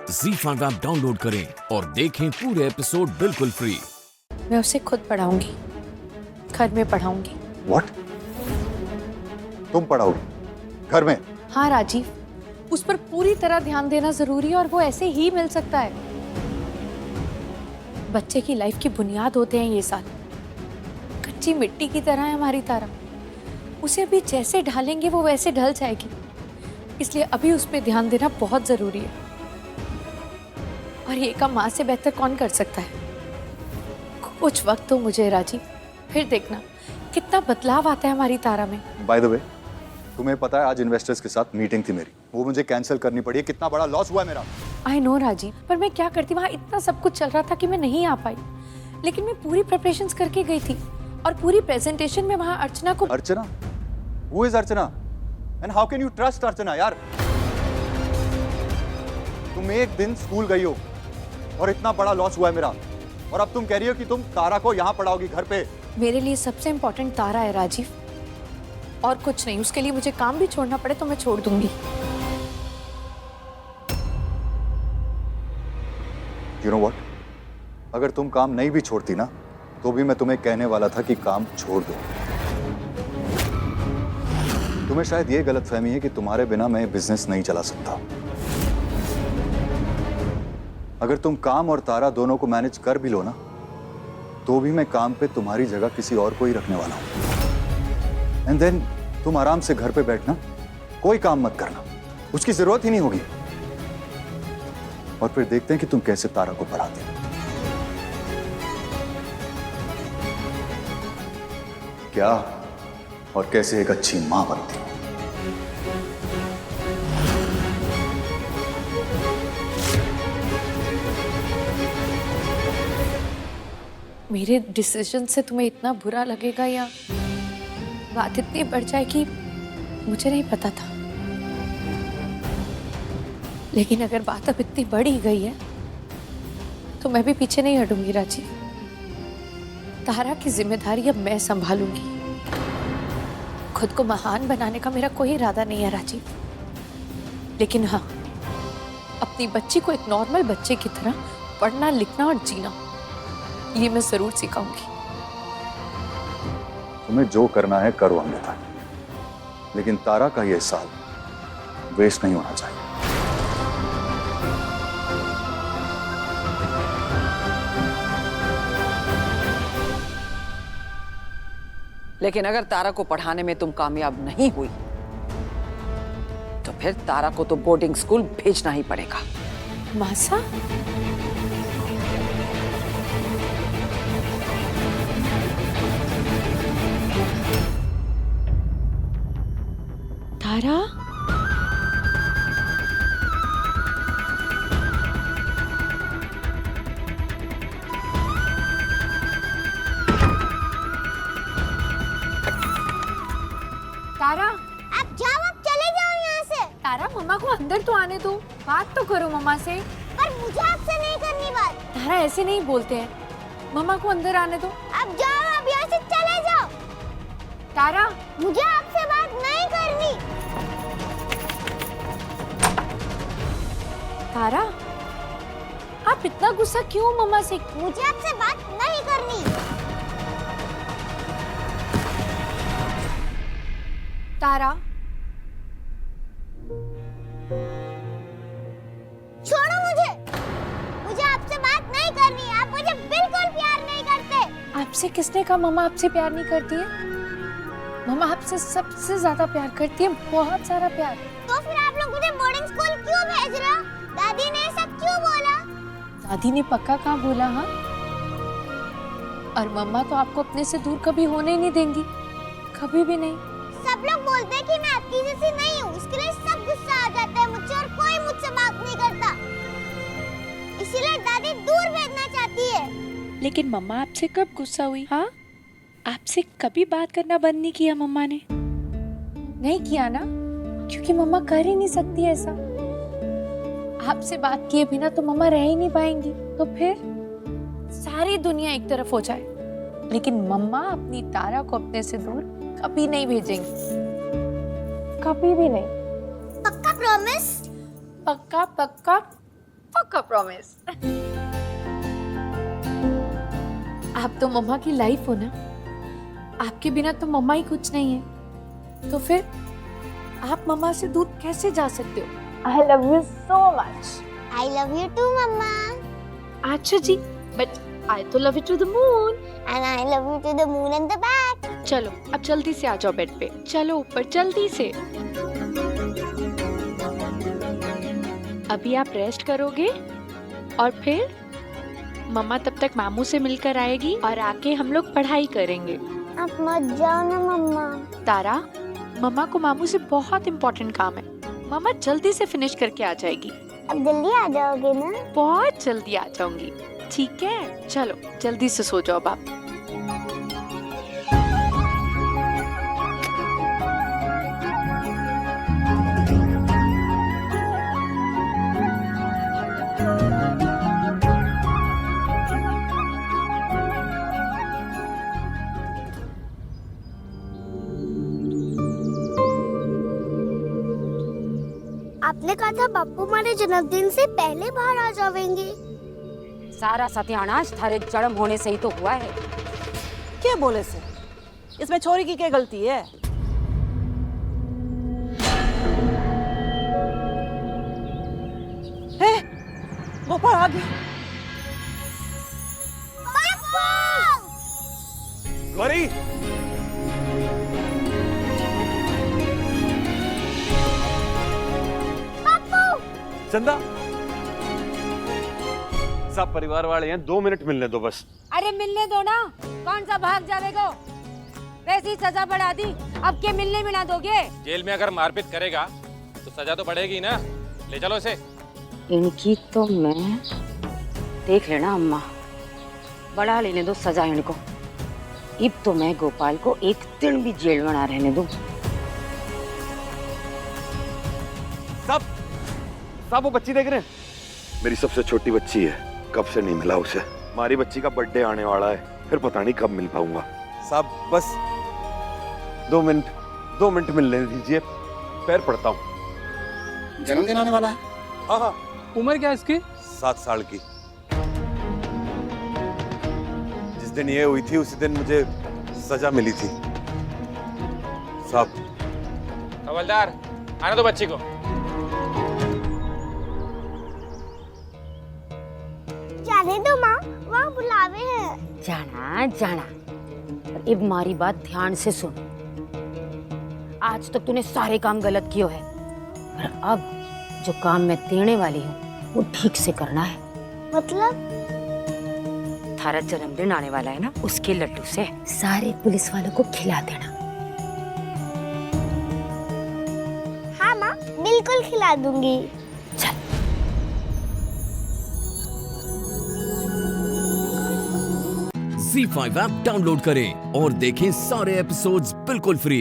ZEE5 app download करें और देखें पूरे एपिसोड बिल्कुल फ्री। मैं उसे खुद पढ़ाऊंगी, घर में पढ़ाऊंगी। What? तुम पढ़ाओगी घर में? हाँ राजीव, उस पर पूरी तरह ध्यान देना जरूरी है और वो ऐसे ही मिल सकता है। बच्चे की लाइफ की बुनियाद होते हैं ये साल। कच्ची मिट्टी की तरह है हमारी तारा, उसे अभी जैसे ढालेंगे वो वैसे ढल जाएगी। इसलिए अभी उस पर ध्यान देना बहुत जरूरी है और ये काम माँ से बेहतर कौन कर सकता है। कुछ वक्त तो मुझे राजीव, फिर देखना कितना बदलाव आता है हमारी तारा में। बाय द वे, तुम्हें पता है आज इन्वेस्टर्स के साथ मीटिंग थी मेरी, वो मुझे कैंसिल करनी पड़ी है। कितना बड़ा लॉस हुआ है मेरा। आई नो राजीव, पर मैं क्या करती, वहाँ इतना सब कुछ चल रहा था कि मैं नहीं आ पाई। लेकिन मैं पूरी प्रिपरेशंस करके गई थी और पूरी प्रेजेंटेशन में वहाँ अर्चना को। अर्चना? Who is Archana? And how can you trust अर्चना यार? तुम एक दिन स्कूल गई हो और इतना बड़ा लॉस हुआ है मेरा, और अब तुम कह रही हो कि तुम तारा को यहाँ पढ़ाओगी घर पे। मेरे लिए सबसे इम्पोर्टेंट तारा है राजीव, और कुछ नहीं। उसके लिए मुझे काम भी छोड़ना पड़े तो मैं छोड़ दूंगी। You know what? अगर तुम काम नहीं भी छोड़ती ना, तो भी मैं तुम्हें कहने वाला था कि काम छोड़ दो। तुम्हें शायद ये गलतफहमी है कि तुम्हारे बिना मैं बिजनेस नहीं चला सकता। अगर तुम काम और तारा दोनों को मैनेज कर भी लो ना, तो भी मैं काम पे तुम्हारी जगह किसी और को ही रखने वाला हूं। एंड देन तुम आराम से घर पे बैठना, कोई काम मत करना, उसकी जरूरत ही नहीं होगी। और फिर देखते हैं कि तुम कैसे तारा को पढ़ाते हो। क्या और कैसे एक अच्छी मां बनती हो। मेरे डिसीजन से तुम्हें इतना बुरा लगेगा या बात इतनी बढ़ जाएगी, मुझे नहीं पता था। लेकिन अगर बात अब इतनी बढ़ ही गई है तो मैं भी पीछे नहीं हटूंगी राजीव। तारा की जिम्मेदारी अब मैं संभालूंगी। खुद को महान बनाने का मेरा कोई इरादा नहीं है राजीव, लेकिन हाँ, अपनी बच्ची को एक नॉर्मल बच्चे की तरह पढ़ना, लिखना और जीना, ये मैं जरूर सिखाऊंगी। तुम्हें जो करना है करो अन्यथा, लेकिन तारा का ये साल वेस्ट नहीं होना चाहिए। लेकिन अगर तारा को पढ़ाने में तुम कामयाब नहीं हुई तो फिर तारा को तो बोर्डिंग स्कूल भेजना ही पड़ेगा। मासा, तारा, तारा, अब जाओ, अब चले जाओ यहाँ से। तारा मम्मा को अंदर तो आने दो, बात तो करो मम्मा से। पर मुझे आपसे नहीं करनी बात। तारा ऐसे नहीं बोलते हैं, मम्मा को अंदर आने दो। अब जाओ, अब यहाँ से चले जाओ। तारा, मुझे आपसे बात नहीं करनी। तारा, आप इतना गुस्सा क्यों मम्मा से? मुझे आपसे बात नहीं करनी। तारा, छोड़ो मुझे। मुझे आपसे बात नहीं करनी। आप मुझे बिल्कुल प्यार नहीं करते। आपसे किसने कहा मम्मा आपसे प्यार नहीं करती है? मम्मा आपसे सबसे ज्यादा प्यार करती है, बहुत सारा प्यार। तो फिर आप लोग मुझे बोर्डिंग स्कूल क्यों भेज रहे हो? दादी ने सब क्यों बोला? दादी ने पक्का कहाँ बोला? हाँ, और मम्मा तो आपको अपने से दूर कभी होने ही नहीं देंगी, कभी भी नहीं। सब लोग बोलते हैं कि मैं आपकी जैसी नहीं हूँ, इसके लिए सब गुस्सा आ जाता है मुझसे और कोई मुझसे बात नहीं करता। इसीलिए दादी दूर भेजना चाहती है। लेकिन मम्मा आपसे कब गुस्सा हुई? हाँ, आपसे कभी बात करना बंद नहीं किया मम्मा ने। नहीं किया ना, क्योंकि मम्मा कर ही नहीं सकती ऐसा। आपसे बात किए बिना तो मम्मा रह ही नहीं पाएंगी। तो फिर सारी दुनिया एक तरफ हो जाए, लेकिन मम्मा अपनी तारा को अपने से दूर कभी नहीं भेजेंगी, कभी भी नहीं। पक्का प्रॉमिस? पक्का पक्का पक्का प्रॉमिस। आप तो मम्मा की लाइफ हो ना, आपके बिना तो मम्मा ही कुछ नहीं है, तो फिर आप मम्मा से दूर कैसे जा सकते हो? I love you so much. I love you too, Mama. अच्छा जी, but I तो love you to the moon. And I love you to the moon and the back. चलो अब जल्दी से आ जाओ बेड पे, चलो ऊपर जल्दी से। अभी आप रेस्ट करोगे और फिर मम्मा तब तक मामू से मिलकर आएगी और आके हम लोग पढ़ाई करेंगे। आप मत जाओ ना मम्मा। तारा, मम्मा को मामू से बहुत इम्पोर्टेंट काम है, मम्मा जल्दी से फिनिश करके आ जाएगी। अब जल्दी आ जाओगे ना? बहुत जल्दी आ जाऊंगी, ठीक है? चलो जल्दी से सो जाओ आप। आपने कहा था बापू हमारे जन्मदिन से पहले बाहर आ जाएंगे। सारा सत्यानाश थारे जन्म होने से ही तो हुआ है। क्या बोले से? इसमें छोरी की क्या गलती है? हे, गोपाल आ गया। गौरी, चंदा, सब परिवार वाले हैं, 2 मिनट मिलने दो बस। अरे मिलने दो ना, कौन सा भाग जाएगा? वैसी सजा बढ़ा दी, अब के मिलने भी ना दोगे? जेल में अगर मारपीट करेगा तो सजा तो बढ़ेगी ना। ले चलो इसे। इनकी तो मैं देख लेना अम्मा, बढ़ा लेने दो सजा इनको। अब तो मैं गोपाल को एक दिन भी जेल में ना रहने दूं। सब वो बच्ची देख रहे हैं? मेरी सबसे छोटी बच्ची है, कब से नहीं मिला उसे। हमारी बच्ची का बर्थडे आने वाला है, फिर पता नहीं कब मिल पाऊंगा। साहब बस 2 मिनट मिलने दीजिए, पैर पड़ता हूँ। जन्मदिन आने वाला है? हाँ हाँ। उम्र क्या है इसकी? 7 साल की। जिस दिन ये हुई थी उसी दिन मुझे सजा मिली थी। साहब। हवलदार, आने दो बच्ची को। जाने दो माँ, वहाँ बुलावे हैं। जाना जाना, पर अब हमारी बात ध्यान से सुन। आज तक तूने सारे काम गलत किए है, पर अब जो काम मैं देने वाली हूँ वो ठीक से करना है। मतलब? थारा जन्मदिन आने वाला है ना, उसके लड्डू से सारे पुलिस वालों को खिला देना। हाँ माँ, बिल्कुल खिला दूंगी। चल। Z5 ऐप डाउनलोड करें और देखें सारे एपिसोड्स बिल्कुल फ्री।